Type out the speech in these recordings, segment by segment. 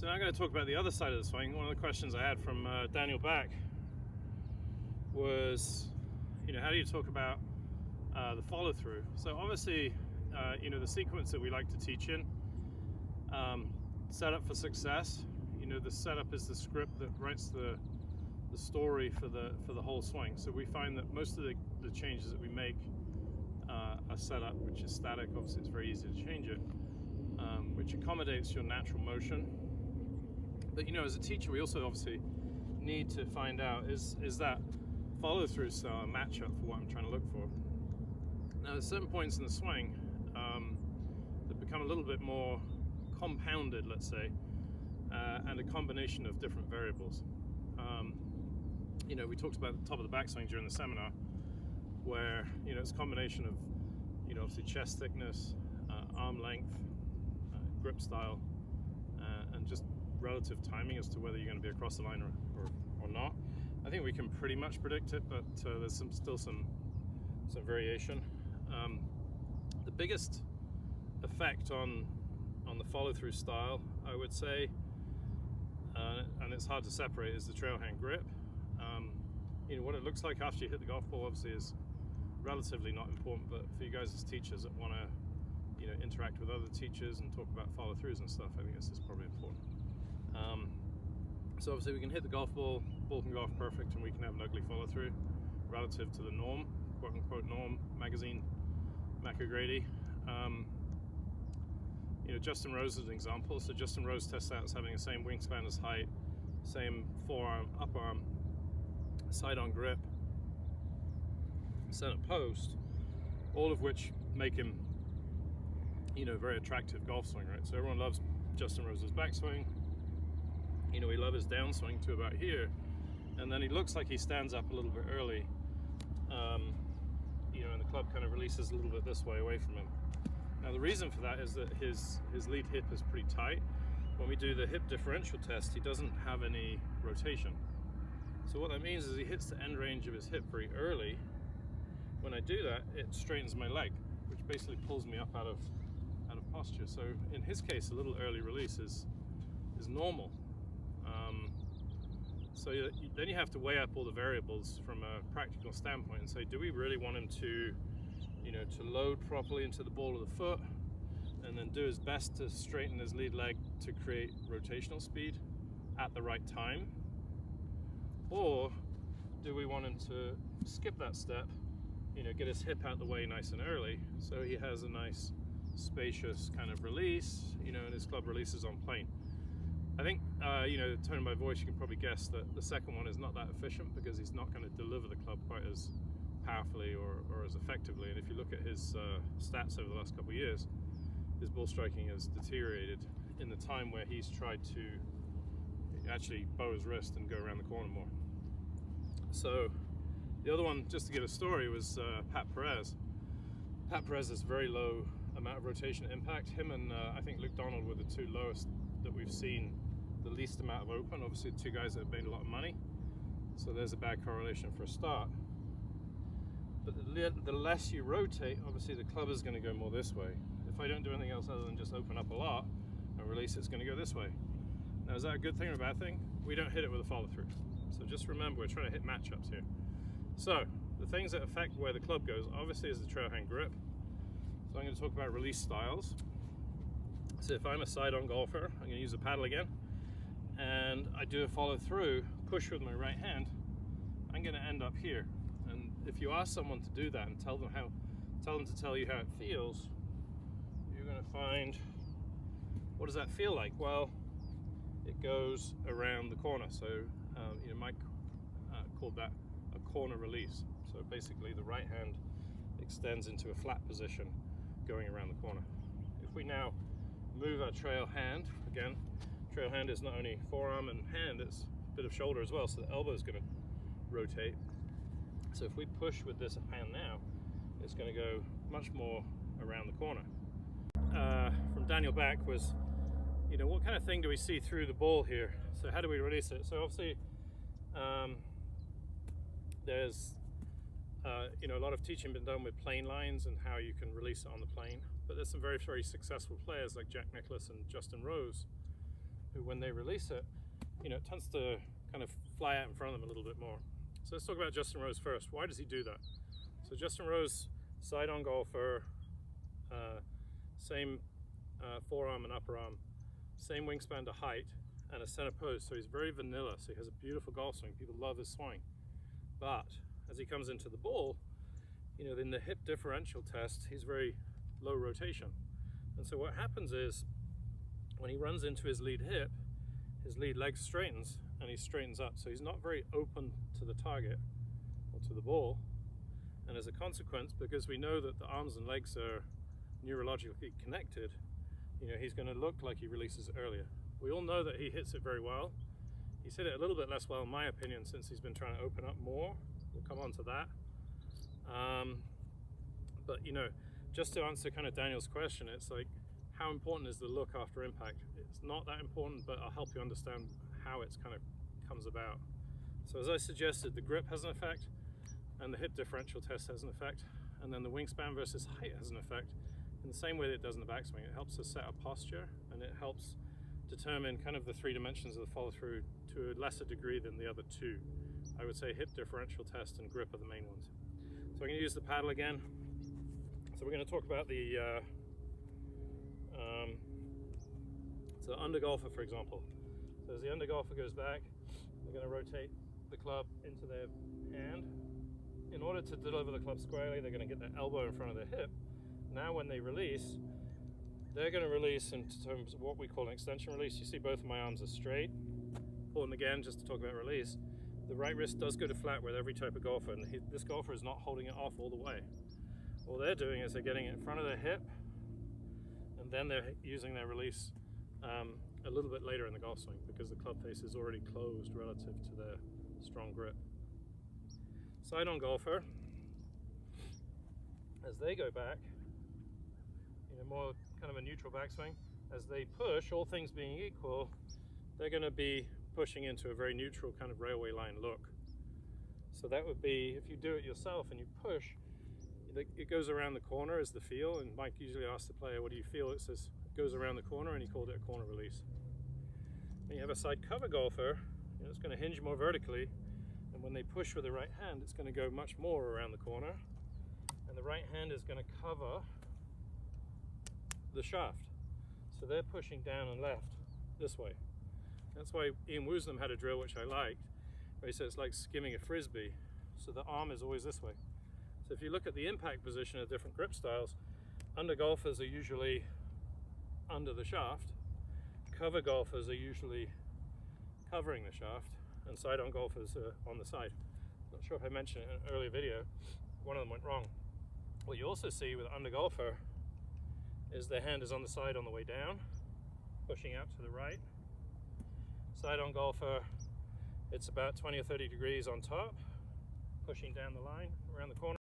So now I'm going to talk about the other side of the swing. One of the questions I had from Daniel Back was, how do you talk about the follow through? So obviously, the sequence that we like to teach in, set up for success. The setup is the script that writes the story for the whole swing. So we find that most of the changes that we make are set up, which is static. Obviously, it's very easy to change it, which accommodates your natural motion. But as a teacher, we also obviously need to find out is that follow through style a matchup for what I'm trying to look for. Now, at certain points in the swing, that become a little bit more compounded, let's say, and a combination of different variables. We talked about the top of the backswing during the seminar, where it's a combination of obviously chest thickness, arm length, grip style, and just relative timing as to whether you're going to be across the line or not. I think we can pretty much predict it, but there's still some variation. The biggest effect on the follow-through style, I would say, and it's hard to separate, is the trail hand grip. What it looks like after you hit the golf ball obviously is relatively not important, but for you guys as teachers that want to interact with other teachers and talk about follow-throughs and stuff, I think this is probably important. So obviously we can hit the golf ball can go off perfect, and we can have an ugly follow-through relative to the norm, quote-unquote norm, magazine McAgrady. Justin Rose is an example. So Justin Rose tests out as having the same wingspan as height, same forearm, up arm, side-on grip, center post, all of which make him, very attractive golf swing, right? So everyone loves Justin Rose's backswing. We love his downswing to about here, and then he looks like he stands up a little bit early, and the club kind of releases a little bit this way away from him. Now the reason for that is that his lead hip is pretty tight. When we do the hip differential test, he doesn't have any rotation. So what that means is he hits the end range of his hip very early. When I do that, it straightens my leg, which basically pulls me up out of posture. So in his case, a little early release is normal. So then you have to weigh up all the variables from a practical standpoint and say, do we really want him to, to load properly into the ball of the foot and then do his best to straighten his lead leg to create rotational speed at the right time? Or do we want him to skip that step, get his hip out the way nice and early so he has a nice spacious kind of release, and his club releases on plane? I think, tone of my voice, you can probably guess that the second one is not that efficient because he's not going to deliver the club quite as powerfully or as effectively. And if you look at his stats over the last couple of years, his ball striking has deteriorated in the time where he's tried to actually bow his wrist and go around the corner more. So the other one, just to give a story, was Pat Perez. Pat Perez has very low amount of rotation impact. Him and I think Luke Donald were the two lowest that we've seen, the least amount of open. Obviously two guys that have made a lot of money, so there's a bad correlation for a start. But the less you rotate, obviously the club is going to go more this way. If I don't do anything else other than just open up a lot and release, it's going to go this way. Now, is that a good thing or a bad thing? We don't hit it with a follow through. So just remember, we're trying to hit matchups here. So the things that affect where the club goes obviously is the trail hand grip. So I'm going to talk about release styles. So if I'm a side-on golfer, I'm going to use the paddle again, and I do a follow through, push with my right hand, I'm going to end up here. And if you ask someone to do that and tell them to tell you how it feels, you're going to find, what does that feel like? Well, it goes around the corner. So Mike called that a corner release. So basically the right hand extends into a flat position going around the corner. If we now move our trail hand, again, trail hand is not only forearm and hand, it's a bit of shoulder as well, so the elbow is going to rotate. So if we push with this hand now, it's going to go much more around the corner. From Daniel Back was, what kind of thing do we see through the ball here? So how do we release it? So obviously there's a lot of teaching been done with plane lines and how you can release it on the plane, but there's some very, very successful players like Jack Nicklaus and Justin Rose who when they release it, it tends to kind of fly out in front of them a little bit more. So let's talk about Justin Rowles first. Why does he do that? So Justin Rowles, side-on golfer, same forearm and upper arm, same wingspan to height, and a center post. So he's very vanilla. So he has a beautiful golf swing. People love his swing. But as he comes into the ball, in the hip differential test, he's very low rotation. And so what happens is when he runs into his lead hip, his lead leg straightens and he straightens up. So he's not very open to the target or to the ball. And as a consequence, because we know that the arms and legs are neurologically connected, he's going to look like he releases earlier. We all know that he hits it very well. He's hit it a little bit less well, in my opinion, since he's been trying to open up more. We'll come on to that. But just to answer kind of Daniel's question, it's like, how important is the look after impact? It's not that important, but I'll help you understand how it's kind of comes about. So as I suggested, the grip has an effect, and the hip differential test has an effect, and then the wingspan versus height has an effect in the same way that it does in the backswing. It helps us set up posture, and it helps determine kind of the three dimensions of the follow through to a lesser degree than the other two. I would say hip differential test and grip are the main ones. So I'm going to use the paddle again. So we're going to talk about the so under golfer, for example. So as the under golfer goes back, they're going to rotate the club into their hand. In order to deliver the club squarely, they're going to get their elbow in front of their hip. Now when they release, they're going to release in terms of what we call an extension release. You see both of my arms are straight. Important again, just to talk about release. The right wrist does go to flat with every type of golfer, and this golfer is not holding it off all the way. All they're doing is they're getting it in front of their hip, and then they're using their release a little bit later in the golf swing because the club face is already closed relative to their strong grip. Side-on golfer, as they go back, more kind of a neutral backswing, as they push, all things being equal, they're going to be pushing into a very neutral kind of railway line look. So that would be, if you do it yourself and you push, it goes around the corner is the feel, and Mike usually asks the player, what do you feel? It says it goes around the corner, and he called it a corner release. When you have a side cover golfer, it's going to hinge more vertically, and when they push with the right hand, it's going to go much more around the corner, and the right hand is going to cover the shaft. So they're pushing down and left this way. That's why Ian Woosnam had a drill which I liked, where he said it's like skimming a frisbee. So the arm is always this way. So if you look at the impact position of different grip styles, under golfers are usually under the shaft, cover golfers are usually covering the shaft, and side-on golfers are on the side. Not sure if I mentioned it in an earlier video, one of them went wrong. What you also see with under golfer is their hand is on the side on the way down, pushing out to the right. Side-on golfer, it's about 20 or 30 degrees on top, pushing down the line around the corner.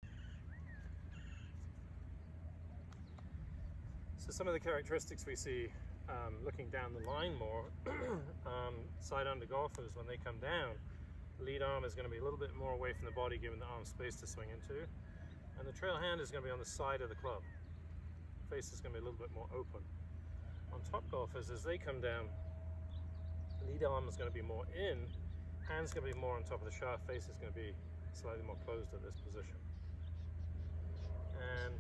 So some of the characteristics we see looking down the line more, side under golfers, when they come down, lead arm is going to be a little bit more away from the body, giving the arm space to swing into, and the trail hand is going to be on the side of the club. Face is going to be a little bit more open. On top golfers, as they come down, lead arm is going to be more in, hand's going to be more on top of the shaft, face is going to be slightly more closed at this position. And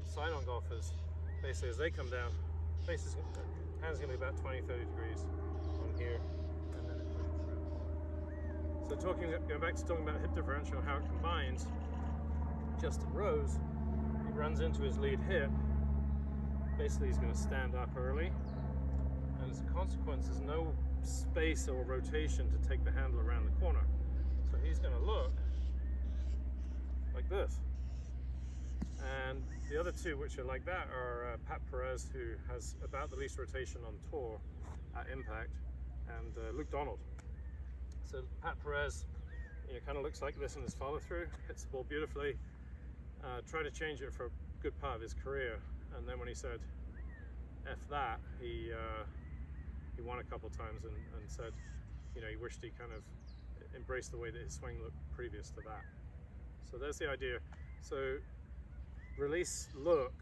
side-on golfers, basically as they come down, hand's going to be about 20-30 degrees on here, and then it pushes around the corner. So going back to talking about hip differential and how it combines, Justin Rowles, he runs into his lead hip, basically he's going to stand up early, and as a consequence there's no space or rotation to take the handle around the corner. So he's going to look like this. And the other two which are like that are Pat Perez, who has about the least rotation on tour at impact, and Luke Donald. So Pat Perez, kind of looks like this in his follow through, hits the ball beautifully, tried to change it for a good part of his career, and then when he said F that, he won a couple times and said he wished he kind of embraced the way that his swing looked previous to that. So there's the idea. So release look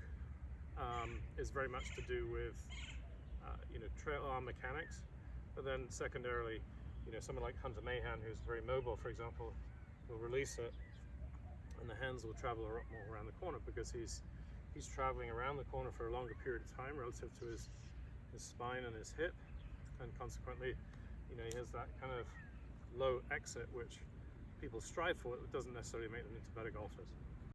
is very much to do with trail arm mechanics, but then secondarily, you know, someone like Hunter Mahan, who's very mobile, for example, will release it, and the hands will travel a lot more around the corner because he's traveling around the corner for a longer period of time relative to his spine and his hip, and consequently, you know, he has that kind of low exit which people strive for. It doesn't necessarily make them into better golfers.